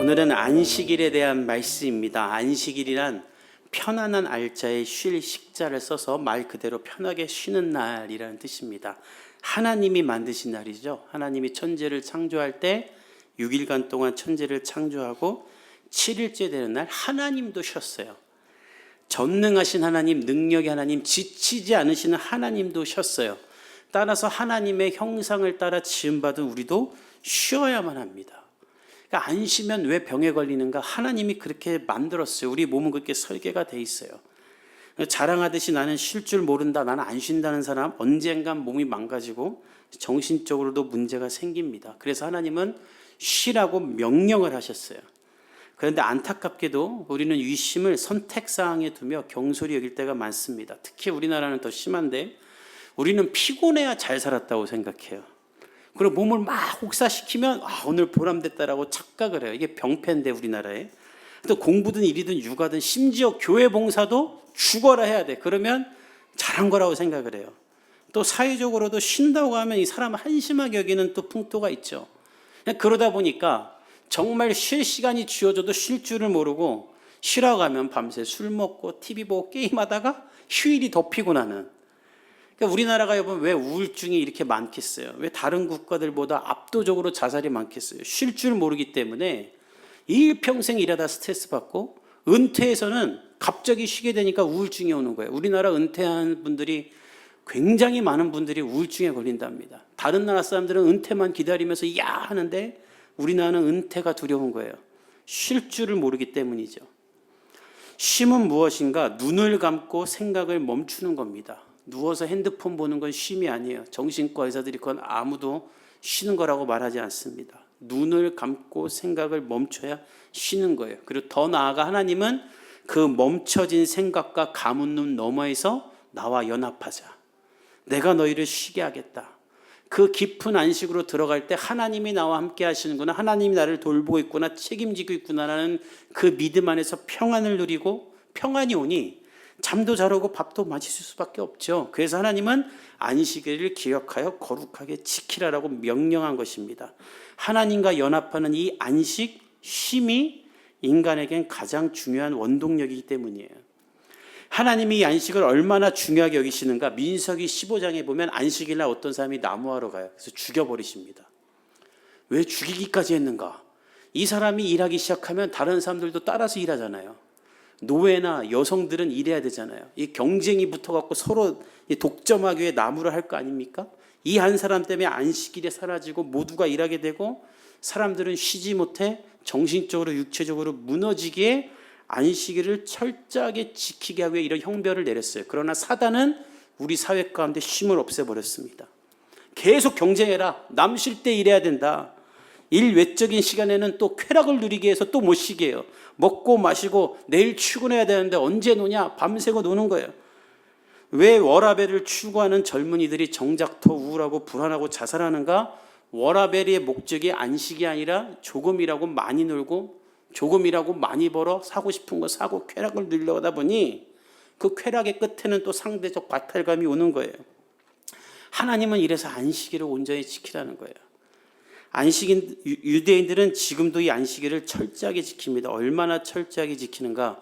오늘은 안식일에 대한 말씀입니다. 안식일이란 편안한 알자에 쉴 식자를 써서 말 그대로 편하게 쉬는 날이라는 뜻입니다. 하나님이 만드신 날이죠. 하나님이 천지를 창조할 때 6일간 동안 천지를 창조하고 7일째 되는 날 하나님도 쉬었어요. 전능하신 하나님, 능력의 하나님, 지치지 않으시는 하나님도 쉬었어요. 따라서 하나님의 형상을 따라 지음받은 우리도 쉬어야만 합니다. 그러니까 안 쉬면 왜 병에 걸리는가? 하나님이 그렇게 만들었어요. 우리 몸은 그렇게 설계가 돼 있어요. 자랑하듯이 나는 쉴 줄 모른다, 나는 안 쉰다는 사람 언젠간 몸이 망가지고 정신적으로도 문제가 생깁니다. 그래서 하나님은 쉬라고 명령을 하셨어요. 그런데 안타깝게도 우리는 이 쉼을 선택사항에 두며 경솔히 여길 때가 많습니다. 특히 우리나라는 더 심한데 우리는 피곤해야 잘 살았다고 생각해요. 그리고 몸을 막 혹사시키면 오늘 보람됐다라고 착각을 해요. 이게 병폐인데 우리나라에. 또 공부든 일이든 육아든 심지어 교회 봉사도 죽어라 해야 돼. 그러면 잘한 거라고 생각을 해요. 또 사회적으로도 쉰다고 하면 이 사람을 한심하게 여기는 또 풍토가 있죠. 그러다 보니까 정말 쉴 시간이 주어져도 쉴 줄을 모르고 쉬라고 하면 밤새 술 먹고 TV 보고 게임하다가 휴일이 더 피곤하는. 그러니까 우리나라가 여러분 왜 우울증이 이렇게 많겠어요? 왜 다른 국가들보다 압도적으로 자살이 많겠어요? 쉴 줄 모르기 때문에 일평생 일하다 스트레스 받고 은퇴해서는 갑자기 쉬게 되니까 우울증이 오는 거예요. 우리나라 은퇴한 분들이 굉장히 많은 분들이 우울증에 걸린답니다. 다른 나라 사람들은 은퇴만 기다리면서 야 하는데 우리나라는 은퇴가 두려운 거예요. 쉴 줄을 모르기 때문이죠. 쉼은 무엇인가? 눈을 감고 생각을 멈추는 겁니다. 누워서 핸드폰 보는 건 쉼이 아니에요. 정신과 의사들이 그건 아무도 쉬는 거라고 말하지 않습니다. 눈을 감고 생각을 멈춰야 쉬는 거예요. 그리고 더 나아가 하나님은 그 멈춰진 생각과 감은 눈 너머에서 나와 연합하자. 내가 너희를 쉬게 하겠다. 그 깊은 안식으로 들어갈 때 하나님이 나와 함께 하시는구나, 하나님이 나를 돌보고 있구나, 책임지고 있구나라는 그 믿음 안에서 평안을 누리고 평안이 오니 잠도 잘 오고 밥도 맛있을 수밖에 없죠. 그래서 하나님은 안식일을 기억하여 거룩하게 지키라라고 명령한 것입니다. 하나님과 연합하는 이 안식, 쉼이 인간에겐 가장 중요한 원동력이기 때문이에요. 하나님이 이 안식을 얼마나 중요하게 여기시는가? 민수기 15장에 보면 안식일날 어떤 사람이 나무하러 가요. 그래서 죽여버리십니다. 왜 죽이기까지 했는가? 이 사람이 일하기 시작하면 다른 사람들도 따라서 일하잖아요. 노예나 여성들은 일해야 되잖아요. 이 경쟁이 붙어갖고 서로 독점하기 위해 나무를 할 거 아닙니까? 이 한 사람 때문에 안식일이 사라지고 모두가 일하게 되고 사람들은 쉬지 못해 정신적으로 육체적으로 무너지기에 안식일을 철저하게 지키게 하기 위해 이런 형벌을 내렸어요. 그러나 사단은 우리 사회 가운데 쉼을 없애버렸습니다. 계속 경쟁해라. 남 쉴 때 일해야 된다. 일 외적인 시간에는 또 쾌락을 누리기 위해서 또 못 쉬게 해요. 먹고 마시고 내일 출근해야 되는데 언제 노냐? 밤새고 노는 거예요. 왜 워라밸을 추구하는 젊은이들이 정작 더 우울하고 불안하고 자살하는가? 워라밸의 목적이 안식이 아니라 조금이라고 많이 놀고 조금이라고 많이 벌어 사고 싶은 거 사고 쾌락을 누리려다 보니 그 쾌락의 끝에는 또 상대적 박탈감이 오는 거예요. 하나님은 이래서 안식일을 온전히 지키라는 거예요. 안식인 유대인들은 지금도 이 안식일을 철저하게 지킵니다. 얼마나 철저하게 지키는가?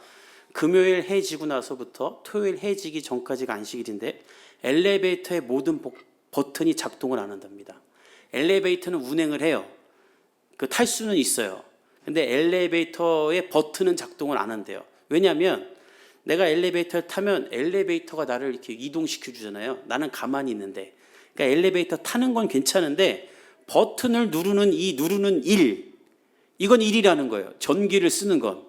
금요일 해 지고 나서부터 토요일 해 지기 전까지가 안식일인데 엘리베이터의 모든 버튼이 작동을 안 한답니다. 엘리베이터는 운행을 해요. 탈 수는 있어요. 근데 엘리베이터의 버튼은 작동을 안 한대요. 왜냐하면 내가 엘리베이터를 타면 엘리베이터가 나를 이렇게 이동시켜 주잖아요. 나는 가만히 있는데. 그러니까 엘리베이터 타는 건 괜찮은데 버튼을 누르는 누르는 일, 이건 일이라는 거예요. 전기를 쓰는 건.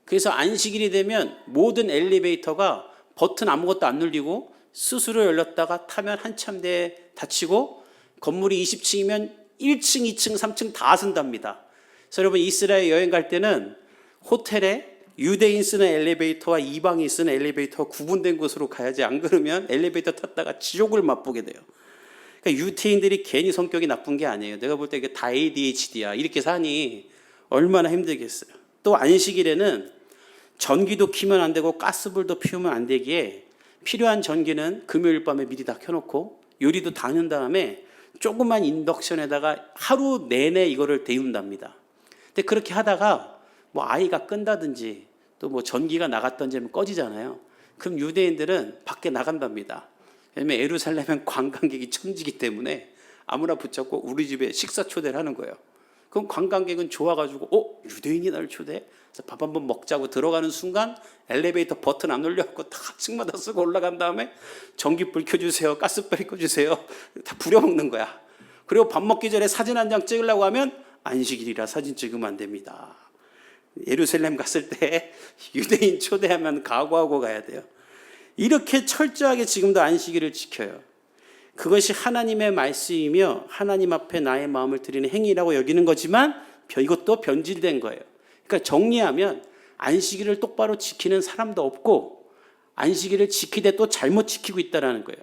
그래서 안식일이 되면 모든 엘리베이터가 버튼 아무것도 안 눌리고 스스로 열렸다가 타면 한참 뒤에 닫히고 건물이 20층이면 1층, 2층, 3층 다 쓴답니다. 그래서 여러분 이스라엘 여행 갈 때는 호텔에 유대인 쓰는 엘리베이터와 이방인 쓰는 엘리베이터가 구분된 곳으로 가야지, 안 그러면 엘리베이터 탔다가 지옥을 맛보게 돼요. 그러니까 유태인들이 괜히 성격이 나쁜 게 아니에요. 내가 볼 때 이게 다 ADHD야. 이렇게 사니 얼마나 힘들겠어요. 또 안식일에는 전기도 켜면 안 되고 가스불도 피우면 안 되기에 필요한 전기는 금요일 밤에 미리 다 켜놓고 요리도 다 한 다음에 조그만 인덕션에다가 하루 내내 이거를 데운답니다. 근데 그렇게 하다가 뭐 아이가 끈다든지 또 뭐 전기가 나갔던지 하면 꺼지잖아요. 그럼 유대인들은 밖에 나간답니다. 왜냐면 예루살렘은 관광객이 천지기 때문에 아무나 붙잡고 우리 집에 식사 초대를 하는 거예요. 그럼 관광객은 좋아가지고 유대인이 나를 초대해? 그래서 밥 한번 먹자고 들어가는 순간 엘리베이터 버튼 안 올려갖고 다 층마다 쓰고 올라간 다음에 전기불 켜주세요, 가스불 켜주세요, 다 부려먹는 거야. 그리고 밥 먹기 전에 사진 한 장 찍으려고 하면 안식일이라 사진 찍으면 안 됩니다. 예루살렘 갔을 때 유대인 초대하면 각오하고 가야 돼요. 이렇게 철저하게 지금도 안식일을 지켜요. 그것이 하나님의 말씀이며 하나님 앞에 나의 마음을 드리는 행위라고 여기는 거지만 이것도 변질된 거예요. 그러니까 정리하면 안식일을 똑바로 지키는 사람도 없고 안식일을 지키되 또 잘못 지키고 있다는 거예요.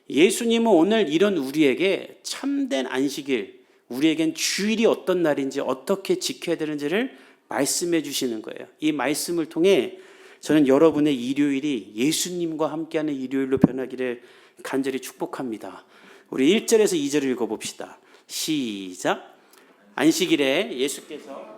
예수님은 오늘 이런 우리에게 참된 안식일, 우리에겐 주일이 어떤 날인지 어떻게 지켜야 되는지를 말씀해 주시는 거예요. 이 말씀을 통해 저는 여러분의 일요일이 예수님과 함께하는 일요일로 변하기를 간절히 축복합니다. 우리 1절에서 2절을 읽어봅시다. 시작. 안식일에 예수께서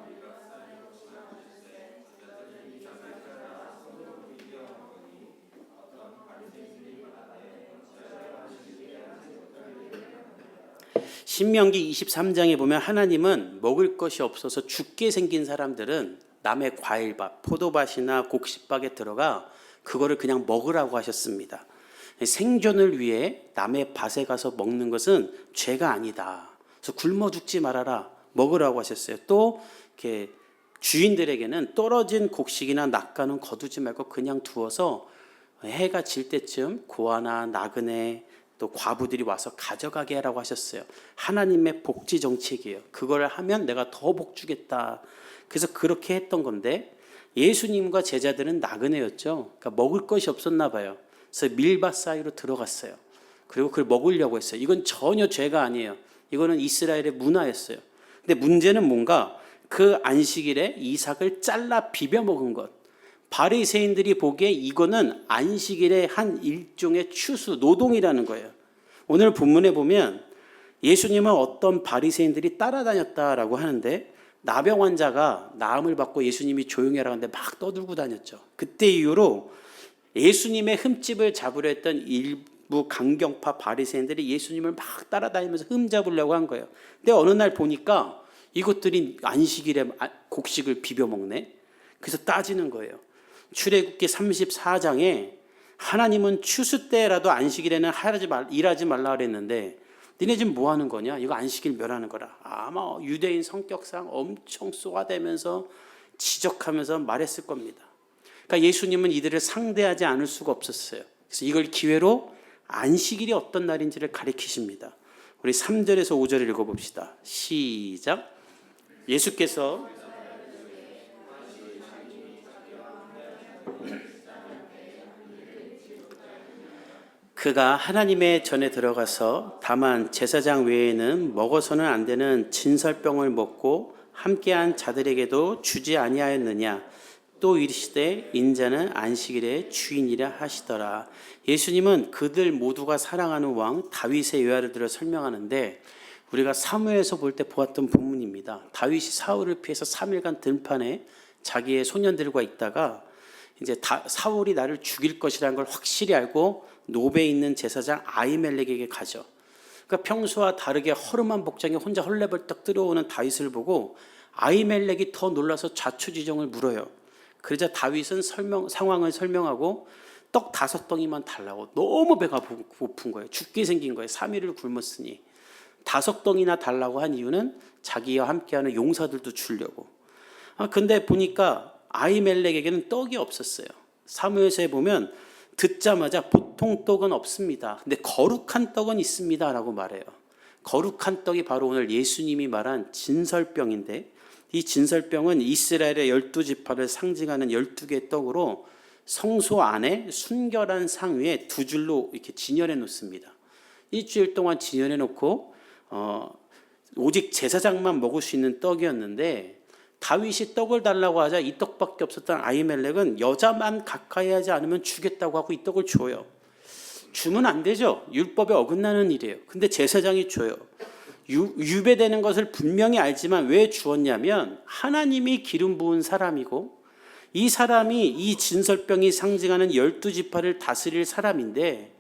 신명기 23장에 보면 하나님은 먹을 것이 없어서 죽게 생긴 사람들은 남의 과일밭, 포도밭이나 곡식밭에 들어가 그거를 그냥 먹으라고 하셨습니다. 생존을 위해 남의 밭에 가서 먹는 것은 죄가 아니다. 그래서 굶어 죽지 말아라, 먹으라고 하셨어요. 또 이렇게 주인들에게는 떨어진 곡식이나 낙가는 거두지 말고 그냥 두어서 해가 질 때쯤 고아나 나그네 또 과부들이 와서 가져가게 하라고 하셨어요. 하나님의 복지 정책이에요. 그걸 하면 내가 더 복 주겠다. 그래서 그렇게 했던 건데 예수님과 제자들은 나그네였죠. 그러니까 먹을 것이 없었나 봐요. 그래서 밀밭 사이로 들어갔어요. 그리고 그걸 먹으려고 했어요. 이건 전혀 죄가 아니에요. 이거는 이스라엘의 문화였어요. 근데 문제는 뭔가 그 안식일에 이삭을 잘라 비벼 먹은 것. 바리새인들이 보기에 이거는 안식일의 한 일종의 추수, 노동이라는 거예요. 오늘 본문에 보면 예수님은 어떤 바리새인들이 따라다녔다라고 하는데 나병 환자가 나음을 받고 예수님이 조용히 하라고 하는데 막 떠들고 다녔죠. 그때 이후로 예수님의 흠집을 잡으려 했던 일부 강경파 바리새인들이 예수님을 막 따라다니면서 흠 잡으려고 한 거예요. 근데 어느 날 보니까 이것들이 안식일에 곡식을 비벼 먹네. 그래서 따지는 거예요. 출애굽기 34장에 하나님은 추수 때라도 안식일에는 일하지 말라 그랬는데 니네 지금 뭐 하는 거냐? 이거 안식일 멸하는 거라. 아마 유대인 성격상 엄청 쏘아대면서 지적하면서 말했을 겁니다. 그러니까 예수님은 이들을 상대하지 않을 수가 없었어요. 그래서 이걸 기회로 안식일이 어떤 날인지를 가리키십니다. 우리 3절에서 5절을 읽어봅시다. 시작. 예수께서 그가 하나님의 전에 들어가서 다만 제사장 외에는 먹어서는 안 되는 진설병을 먹고 함께한 자들에게도 주지 아니하였느냐. 또 이르시되 인자는 안식일의 주인이라 하시더라. 예수님은 그들 모두가 사랑하는 왕 다윗의 예화를 들어 설명하는데 우리가 사무엘에서 볼 때 보았던 본문입니다. 다윗이 사울을 피해서 3일간 들판에 자기의 소년들과 있다가 이제 사울이 나를 죽일 것이라는 걸 확실히 알고 노베에 있는 제사장 아히멜렉에게 가죠. 그러니까 평소와 다르게 허름한 복장에 혼자 헐레벌떡 들어오는 다윗을 보고 아히멜렉이 더 놀라서 자초지종을 물어요. 그러자 다윗은 상황을 설명하고 떡 5덩이만 달라고. 너무 배가 고픈 거예요. 죽게 생긴 거예요. 3일을 굶었으니 5덩이나 달라고 한 이유는 자기와 함께하는 용사들도 주려고. 근데 보니까 아히멜렉에게는 떡이 없었어요. 사무엘서에 보면 듣자마자 보통 떡은 없습니다. 근데 거룩한 떡은 있습니다 라고 말해요. 거룩한 떡이 바로 오늘 예수님이 말한 진설병인데 이 진설병은 이스라엘의 12지파를 상징하는 12개의 떡으로 성소 안에 순결한 상 위에 2줄로 이렇게 진열해 놓습니다. 일주일 동안 진열해 놓고 오직 제사장만 먹을 수 있는 떡이었는데 다윗이 떡을 달라고 하자 이 떡밖에 없었던 아히멜렉은 여자만 가까이 하지 않으면 주겠다고 하고 이 떡을 줘요. 주면 안 되죠. 율법에 어긋나는 일이에요. 근데 제사장이 줘요. 유배되는 것을 분명히 알지만 왜 주었냐면 하나님이 기름 부은 사람이고 이 사람이 이 진설병이 상징하는 12지파를 다스릴 사람인데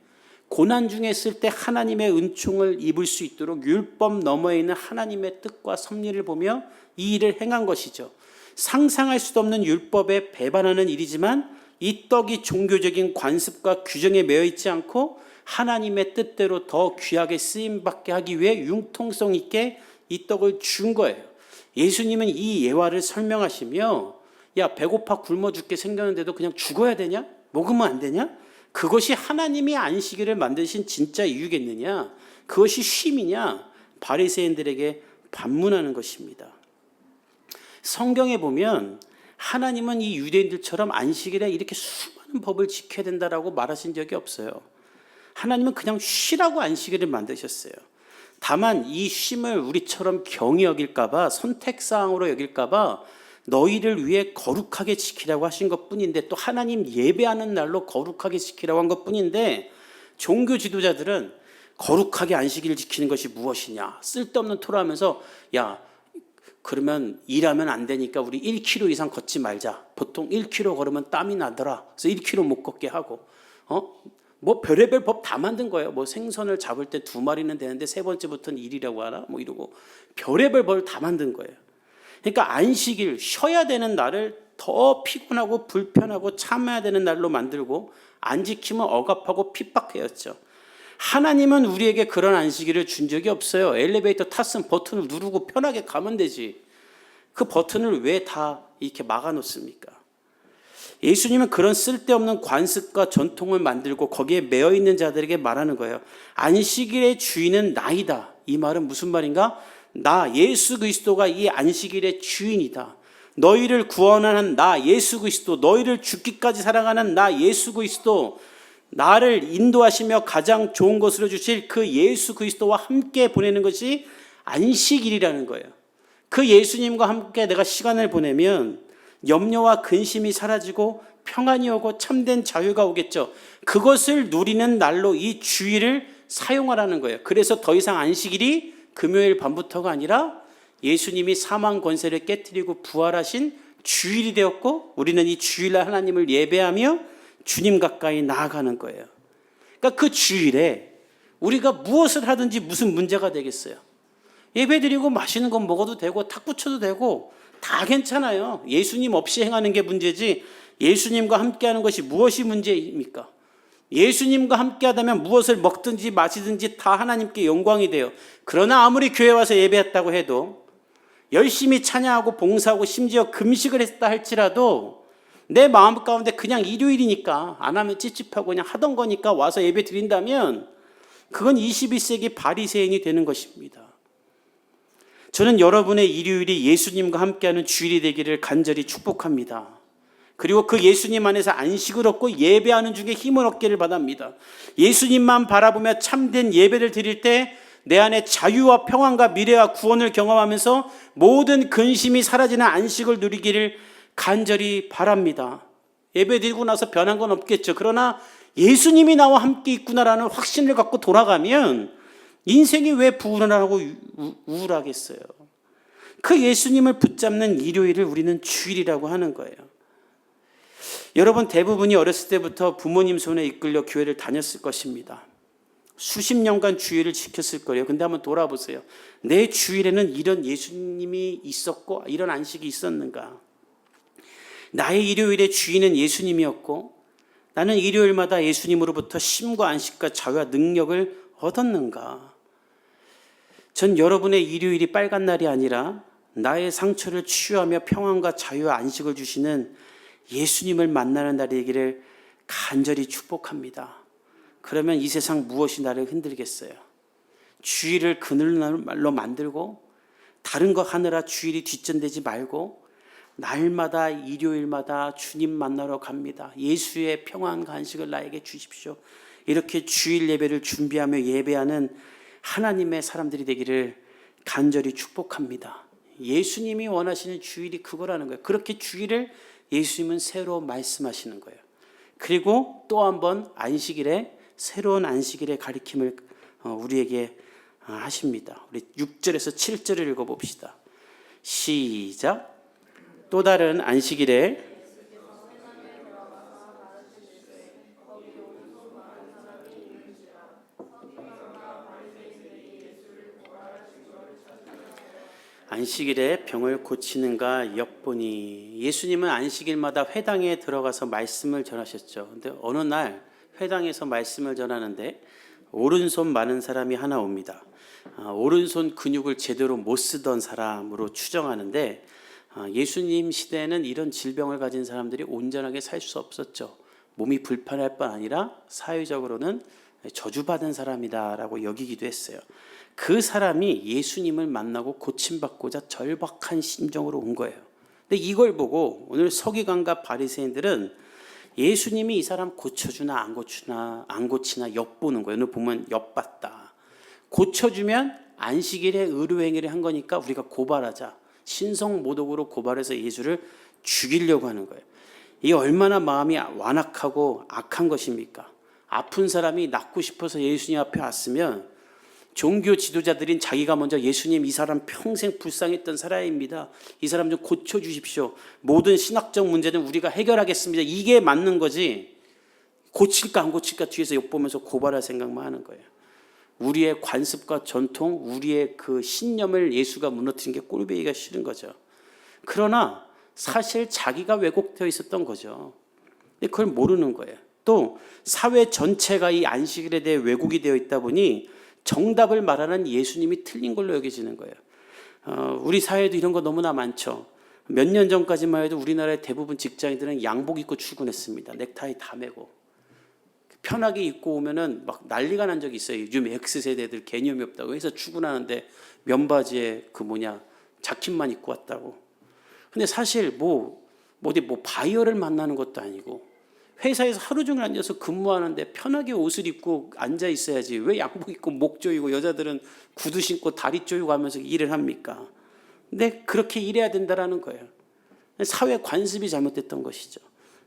고난 중에 있을 때 하나님의 은총을 입을 수 있도록 율법 너머에 있는 하나님의 뜻과 섭리를 보며 이 일을 행한 것이죠. 상상할 수도 없는 율법에 배반하는 일이지만 이 떡이 종교적인 관습과 규정에 매여 있지 않고 하나님의 뜻대로 더 귀하게 쓰임받게 하기 위해 융통성 있게 이 떡을 준 거예요. 예수님은 이 예화를 설명하시며 야, 배고파 굶어 죽게 생겼는데도 그냥 죽어야 되냐? 먹으면 안 되냐? 그것이 하나님이 안식일을 만드신 진짜 이유겠느냐? 그것이 쉼이냐? 바리새인들에게 반문하는 것입니다. 성경에 보면 하나님은 이 유대인들처럼 안식일에 이렇게 수많은 법을 지켜야 된다라고 말하신 적이 없어요. 하나님은 그냥 쉬라고 안식일을 만드셨어요. 다만 이 쉼을 우리처럼 경히 여길까 봐, 선택사항으로 여길까 봐 너희를 위해 거룩하게 지키라고 하신 것뿐인데 또 하나님 예배하는 날로 거룩하게 지키라고 한 것뿐인데 종교 지도자들은 거룩하게 안식일을 지키는 것이 무엇이냐 쓸데없는 토로하면서 야 그러면 일하면 안 되니까 우리 1km 이상 걷지 말자. 보통 1km 걸으면 땀이 나더라. 그래서 1km 못 걷게 하고 뭐 별의별 법 다 만든 거예요. 뭐 생선을 잡을 때 2마리는 되는데 세 번째부터는 1이라고 하나 뭐 이러고 별의별 법을 다 만든 거예요. 그러니까 안식일 쉬어야 되는 날을 더 피곤하고 불편하고 참아야 되는 날로 만들고 안 지키면 억압하고 핍박해였죠. 하나님은 우리에게 그런 안식일을 준 적이 없어요. 엘리베이터 탔으면 버튼을 누르고 편하게 가면 되지. 그 버튼을 왜 다 이렇게 막아놓습니까? 예수님은 그런 쓸데없는 관습과 전통을 만들고 거기에 매여있는 자들에게 말하는 거예요. 안식일의 주인은 나이다. 이 말은 무슨 말인가? 나 예수 그리스도가 이 안식일의 주인이다. 너희를 구원하는 나 예수 그리스도, 너희를 죽기까지 사랑하는 나 예수 그리스도, 나를 인도하시며 가장 좋은 것으로 주실 그 예수 그리스도와 함께 보내는 것이 안식일이라는 거예요. 그 예수님과 함께 내가 시간을 보내면 염려와 근심이 사라지고 평안이 오고 참된 자유가 오겠죠. 그것을 누리는 날로 이 주일을 사용하라는 거예요. 그래서 더 이상 안식일이 금요일 밤부터가 아니라 예수님이 사망 권세를 깨뜨리고 부활하신 주일이 되었고 우리는 이 주일날 하나님을 예배하며 주님 가까이 나아가는 거예요. 그러니까 그 주일에 우리가 무엇을 하든지 무슨 문제가 되겠어요? 예배드리고 맛있는 거 먹어도 되고 탁구 쳐도 되고 다 괜찮아요. 예수님 없이 행하는 게 문제지 예수님과 함께하는 것이 무엇이 문제입니까? 예수님과 함께하다면 무엇을 먹든지 마시든지 다 하나님께 영광이 돼요. 그러나 아무리 교회 와서 예배했다고 해도 열심히 찬양하고 봉사하고 심지어 금식을 했다 할지라도 내 마음 가운데 그냥 일요일이니까 안 하면 찝찝하고 그냥 하던 거니까 와서 예배 드린다면 그건 21세기 바리새인이 되는 것입니다. 저는 여러분의 일요일이 예수님과 함께하는 주일이 되기를 간절히 축복합니다. 그리고 그 예수님 안에서 안식을 얻고 예배하는 중에 힘을 얻기를 바랍니다. 예수님만 바라보며 참된 예배를 드릴 때 내 안에 자유와 평안과 미래와 구원을 경험하면서 모든 근심이 사라지는 안식을 누리기를 간절히 바랍니다. 예배 드리고 나서 변한 건 없겠죠. 그러나 예수님이 나와 함께 있구나라는 확신을 갖고 돌아가면 인생이 왜 불안하고 우울하겠어요? 그 예수님을 붙잡는 일요일을 우리는 주일이라고 하는 거예요. 여러분 대부분이 어렸을 때부터 부모님 손에 이끌려 교회를 다녔을 것입니다. 수십 년간 주일을 지켰을 거예요. 근데 한번 돌아보세요. 내 주일에는 이런 예수님이 있었고 이런 안식이 있었는가? 나의 일요일의 주인은 예수님이었고 나는 일요일마다 예수님으로부터 쉼과 안식과 자유와 능력을 얻었는가? 전 여러분의 일요일이 빨간 날이 아니라 나의 상처를 치유하며 평안과 자유와 안식을 주시는 예수님을 만나는 날이 되기를 간절히 축복합니다. 그러면 이 세상 무엇이 나를 흔들겠어요? 주일을 그늘날로 만들고 다른 거 하느라 주일이 뒷전되지 말고 날마다 일요일마다 주님 만나러 갑니다. 예수의 평안 간식을 나에게 주십시오. 이렇게 주일 예배를 준비하며 예배하는 하나님의 사람들이 되기를 간절히 축복합니다. 예수님이 원하시는 주일이 그거라는 거예요. 그렇게 주일을 예수님은 새로 말씀하시는 거예요. 그리고 또 한 번 안식일에 새로운 안식일의 가리킴을 우리에게 하십니다. 우리 6절에서 7절을 읽어봅시다. 시작. 또 다른 안식일에 안식일에 병을 고치는가 엿보니. 예수님은 안식일마다 회당에 들어가서 말씀을 전하셨죠. 근데 어느 날 회당에서 말씀을 전하는데 오른손 많은 사람이 하나 옵니다. 오른손 근육을 제대로 못 쓰던 사람으로 추정하는데, 예수님 시대에는 이런 질병을 가진 사람들이 온전하게 살 수 없었죠. 몸이 불편할 뿐 아니라 사회적으로는 저주받은 사람이다라고 여기기도 했어요. 그 사람이 예수님을 만나고 고침받고자 절박한 심정으로 온 거예요. 근데 이걸 보고 오늘 서기관과 바리새인들은 예수님이 이 사람 고쳐주나 안 고치나 엿보는 거예요. 오늘 보면 엿봤다. 고쳐주면 안식일에 의료행위를 한 거니까 우리가 고발하자. 신성모독으로 고발해서 예수를 죽이려고 하는 거예요. 이게 얼마나 마음이 완악하고 악한 것입니까? 아픈 사람이 낫고 싶어서 예수님 앞에 왔으면 종교 지도자들인 자기가 먼저 예수님, 이 사람 평생 불쌍했던 사람입니다. 이 사람 좀 고쳐주십시오. 모든 신학적 문제는 우리가 해결하겠습니다. 이게 맞는 거지. 고칠까 안 고칠까 뒤에서 엿보면서 고발할 생각만 하는 거예요. 우리의 관습과 전통, 우리의 그 신념을 예수가 무너뜨린 게 꼴보기가 싫은 거죠. 그러나 사실 자기가 왜곡되어 있었던 거죠. 근데 그걸 모르는 거예요. 또 사회 전체가 이 안식일에 대해 왜곡이 되어 있다 보니 정답을 말하는 예수님이 틀린 걸로 여겨지는 거예요. 우리 사회도 이런 거 너무나 많죠. 몇 년 전까지만 해도 우리나라의 대부분 직장인들은 양복 입고 출근했습니다. 넥타이 다 매고. 편하게 입고 오면은 막 난리가 난 적이 있어요. 요즘 X세대들 개념이 없다고 해서 출근하는데 면바지에 자켓만 입고 왔다고. 근데 사실 어디 바이어를 만나는 것도 아니고 회사에서 하루 종일 앉아서 근무하는데 편하게 옷을 입고 앉아 있어야지. 왜 양복 입고 목 조이고 여자들은 구두 신고 다리 조이고 하면서 일을 합니까? 근데 그렇게 일해야 된다라는 거예요. 사회 관습이 잘못됐던 것이죠.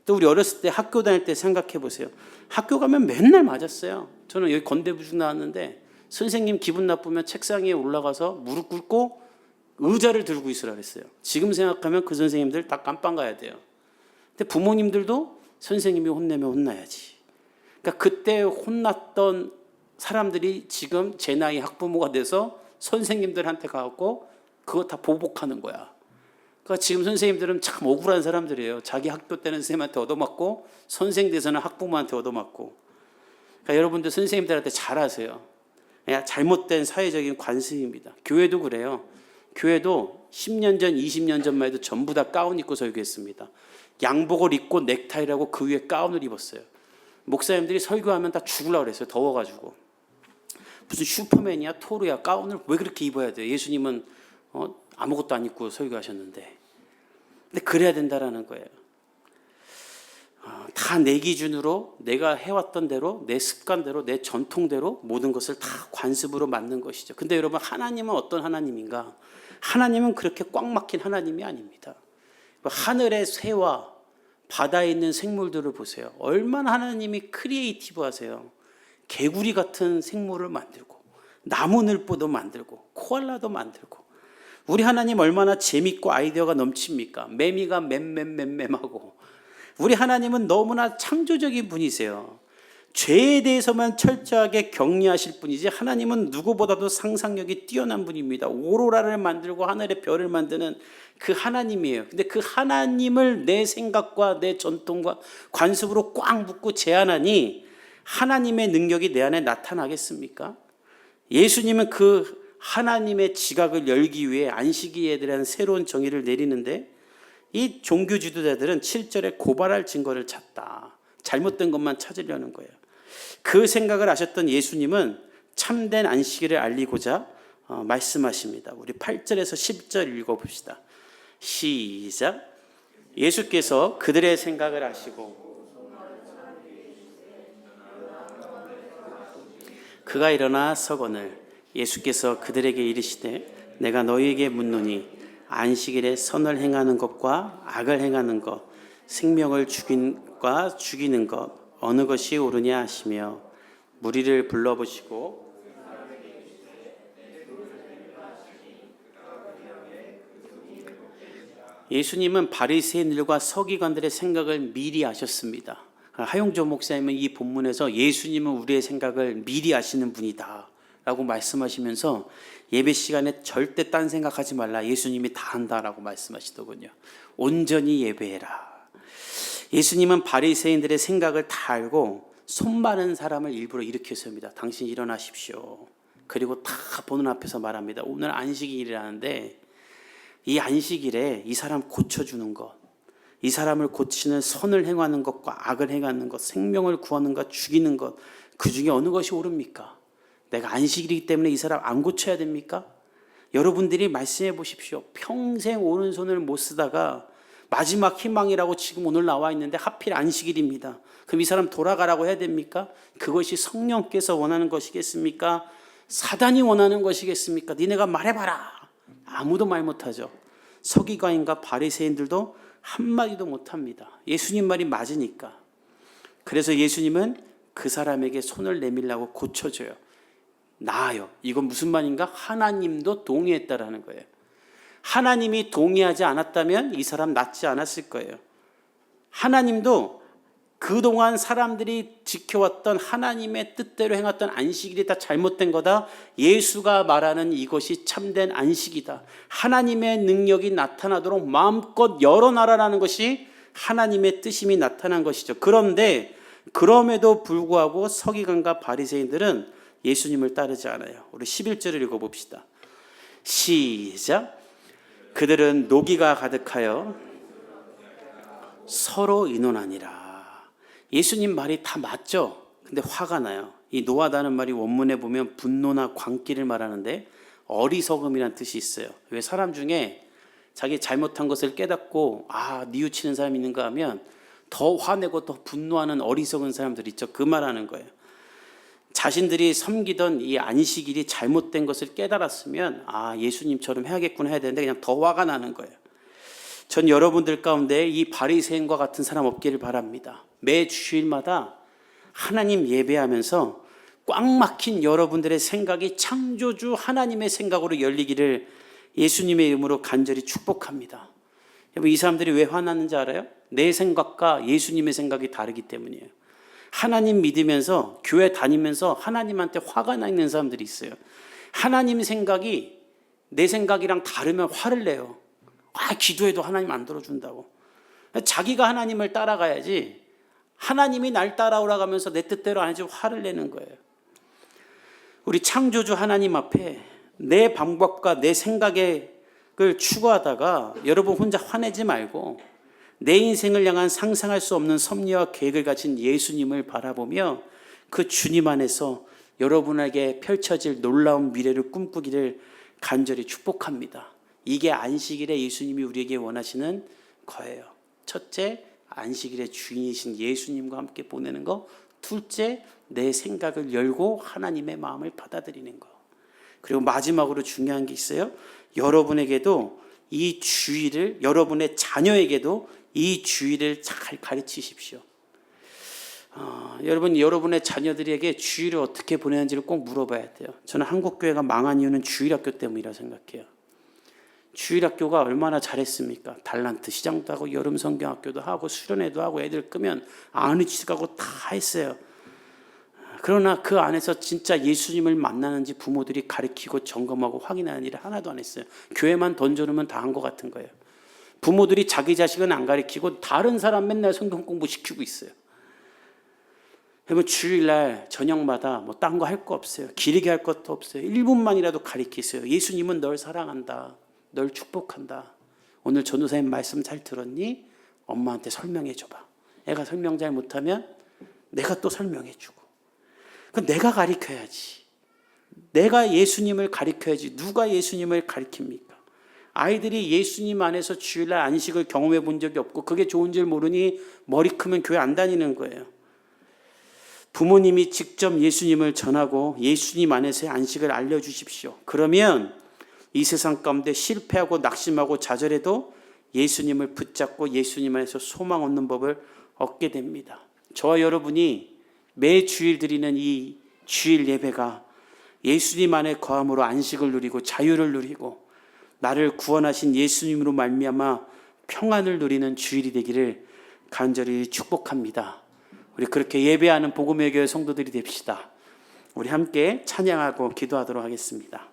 또 우리 어렸을 때 학교 다닐 때 생각해 보세요. 학교 가면 맨날 맞았어요. 저는 여기 건대부중 나왔는데 선생님 기분 나쁘면 책상 위에 올라가서 무릎 꿇고 의자를 들고 있으라 그랬어요. 지금 생각하면 그 선생님들 다 깜빵 가야 돼요. 근데 부모님들도 선생님이 혼내면 혼나야지. 그러니까 그때 혼났던 사람들이 지금 제 나이 학부모가 돼서 선생님들한테 가고 그거 다 보복하는 거야. 그러니까 지금 선생님들은 참 억울한 사람들이에요. 자기 학교 때는 선생님한테 얻어맞고 선생 돼서는 학부모한테 얻어맞고. 그러니까 여러분들 선생님들한테 잘하세요. 잘못된 사회적인 관습입니다. 교회도 그래요. 교회도 10년 전, 20년 전만 해도 전부 다 가운 입고 설교했습니다. 양복을 입고 넥타이라고 그 위에 가운을 입었어요. 목사님들이 설교하면 다 죽으려고 그랬어요. 더워가지고. 무슨 슈퍼맨이야 토르야 가운을 왜 그렇게 입어야 돼요? 예수님은 아무것도 안 입고 설교하셨는데. 근데 그래야 된다라는 거예요. 다 내 기준으로 내가 해왔던 대로 내 습관대로 내 전통대로 모든 것을 다 관습으로 만든 것이죠. 근데 여러분 하나님은 어떤 하나님인가? 하나님은 그렇게 꽉 막힌 하나님이 아닙니다. 하늘의 새와 바다에 있는 생물들을 보세요. 얼마나 하나님이 크리에이티브 하세요. 개구리 같은 생물을 만들고 나무늘보도 만들고 코알라도 만들고. 우리 하나님 얼마나 재밌고 아이디어가 넘칩니까? 매미가 맴맴맴맴하고. 우리 하나님은 너무나 창조적인 분이세요. 죄에 대해서만 철저하게 격리하실 분이지 하나님은 누구보다도 상상력이 뛰어난 분입니다. 오로라를 만들고 하늘의 별을 만드는 그 하나님이에요. 근데 그 하나님을 내 생각과 내 전통과 관습으로 꽉 묶고 제한하니 하나님의 능력이 내 안에 나타나겠습니까? 예수님은 그 하나님의 지각을 열기 위해 안식일에 대한 새로운 정의를 내리는데 이 종교 지도자들은 7절에 고발할 증거를 찾다. 잘못된 것만 찾으려는 거예요. 그 생각을 하셨던 예수님은 참된 안식일을 알리고자 말씀하십니다. 우리 8절에서 10절 읽어봅시다. 시작. 예수께서 그들의 생각을 아시고 그가 일어나 서거늘 예수께서 그들에게 이르시되 내가 너희에게 묻노니 안식일에 선을 행하는 것과 악을 행하는 것 생명을 죽인과 죽이는 것 어느 것이 옳으냐 하시며 무리를 불러보시고 예수님은 바리새인들과 서기관들의 생각을 미리 아셨습니다. 하용조 목사님은 이 본문에서 예수님은 우리의 생각을 미리 아시는 분이다 라고 말씀하시면서 예배 시간에 절대 딴 생각하지 말라, 예수님이 다 한다라고 말씀하시더군요. 온전히 예배해라. 예수님은 바리새인들의 생각을 다 알고 손 마른 사람을 일부러 일으켜 세웁니다. 당신 일어나십시오. 그리고 다 보는 앞에서 말합니다. 오늘 안식일이라는데 이 안식일에 이 사람 고쳐주는 것, 이 사람을 고치는 선을 행하는 것과 악을 행하는 것, 생명을 구하는 것, 죽이는 것, 그 중에 어느 것이 옳습니까? 내가 안식일이기 때문에 이 사람 안 고쳐야 됩니까? 여러분들이 말씀해 보십시오. 평생 오른손을 못 쓰다가 마지막 희망이라고 지금 오늘 나와 있는데 하필 안식일입니다. 그럼 이 사람 돌아가라고 해야 됩니까? 그것이 성령께서 원하는 것이겠습니까? 사단이 원하는 것이겠습니까? 니네가 말해봐라. 아무도 말 못하죠. 서기관인가 바리새인들도 한마디도 못합니다. 예수님 말이 맞으니까. 그래서 예수님은 그 사람에게 손을 내밀라고 고쳐줘요. 나아요. 이건 무슨 말인가? 하나님도 동의했다라는 거예요. 하나님이 동의하지 않았다면 이 사람 낫지 않았을 거예요. 하나님도 그동안 사람들이 지켜왔던 하나님의 뜻대로 행했던 안식일이 다 잘못된 거다. 예수가 말하는 이것이 참된 안식이다. 하나님의 능력이 나타나도록 마음껏 열어놔라라는 것이 하나님의 뜻임이 나타난 것이죠. 그런데 그럼에도 불구하고 서기관과 바리새인들은 예수님을 따르지 않아요. 우리 11절을 읽어봅시다. 시작. 그들은 노기가 가득하여 서로 의논하니라. 예수님 말이 다 맞죠? 근데 화가 나요. 이 노하다는 말이 원문에 보면 분노나 광기를 말하는데 어리석음이라는 뜻이 있어요. 왜 사람 중에 자기 잘못한 것을 깨닫고 뉘우치는 사람이 있는가 하면 더 화내고 더 분노하는 어리석은 사람들 있죠. 그 말하는 거예요. 자신들이 섬기던 이 안식일이 잘못된 것을 깨달았으면 예수님처럼 해야겠구나 해야 되는데 그냥 더 화가 나는 거예요. 전 여러분들 가운데 이 바리새인과 같은 사람 없기를 바랍니다. 매 주일마다 하나님 예배하면서 꽉 막힌 여러분들의 생각이 창조주 하나님의 생각으로 열리기를 예수님의 이름으로 간절히 축복합니다. 여러분, 이 사람들이 왜 화났는지 알아요? 내 생각과 예수님의 생각이 다르기 때문이에요. 하나님 믿으면서 교회 다니면서 하나님한테 화가 나 있는 사람들이 있어요. 하나님 생각이 내 생각이랑 다르면 화를 내요. 기도해도 하나님 안 들어준다고. 자기가 하나님을 따라가야지 하나님이 날 따라오라고 하면서 내 뜻대로 안 해서 화를 내는 거예요. 우리 창조주 하나님 앞에 내 방법과 내 생각을 추구하다가 여러분 혼자 화내지 말고 내 인생을 향한 상상할 수 없는 섭리와 계획을 가진 예수님을 바라보며 그 주님 안에서 여러분에게 펼쳐질 놀라운 미래를 꿈꾸기를 간절히 축복합니다. 이게 안식일에 예수님이 우리에게 원하시는 거예요. 첫째, 안식일의 주인이신 예수님과 함께 보내는 거. 둘째, 내 생각을 열고 하나님의 마음을 받아들이는 거. 그리고 마지막으로 중요한 게 있어요. 여러분에게도 이 주일을, 여러분의 자녀에게도 이 주일을 잘 가르치십시오. 여러분의 자녀들에게 주일을 어떻게 보내는지를 꼭 물어봐야 돼요. 저는 한국교회가 망한 이유는 주일학교 때문이라고 생각해요. 주일학교가 얼마나 잘했습니까? 달란트 시장도 하고 여름 성경학교도 하고 수련회도 하고 애들 끄면 아는 지식하고 다 했어요. 그러나 그 안에서 진짜 예수님을 만나는지 부모들이 가르치고 점검하고 확인하는 일을 하나도 안 했어요. 교회만 던져놓으면 다 한 것 같은 거예요. 부모들이 자기 자식은 안 가르치고 다른 사람 맨날 성경 공부 시키고 있어요. 여러분, 주일날 저녁마다 뭐 딴 거 할 거 없어요. 길게 할 것도 없어요. 1분만이라도 가르치세요. 예수님은 널 사랑한다. 널 축복한다. 오늘 전도사님 말씀 잘 들었니? 엄마한테 설명해 줘봐. 애가 설명 잘 못하면 내가 또 설명해 주고. 내가 가르쳐야지. 내가 예수님을 가르쳐야지. 누가 예수님을 가르칩니까? 아이들이 예수님 안에서 주일날 안식을 경험해 본 적이 없고 그게 좋은 줄 모르니 머리 크면 교회 안 다니는 거예요. 부모님이 직접 예수님을 전하고 예수님 안에서의 안식을 알려주십시오. 그러면 이 세상 가운데 실패하고 낙심하고 좌절해도 예수님을 붙잡고 예수님 안에서 소망 얻는 법을 얻게 됩니다. 저와 여러분이 매 주일 드리는 이 주일 예배가 예수님 안에 거함으로 안식을 누리고 자유를 누리고 나를 구원하신 예수님으로 말미암아 평안을 누리는 주일이 되기를 간절히 축복합니다. 우리 그렇게 예배하는 복음의 교회 성도들이 됩시다. 우리 함께 찬양하고 기도하도록 하겠습니다.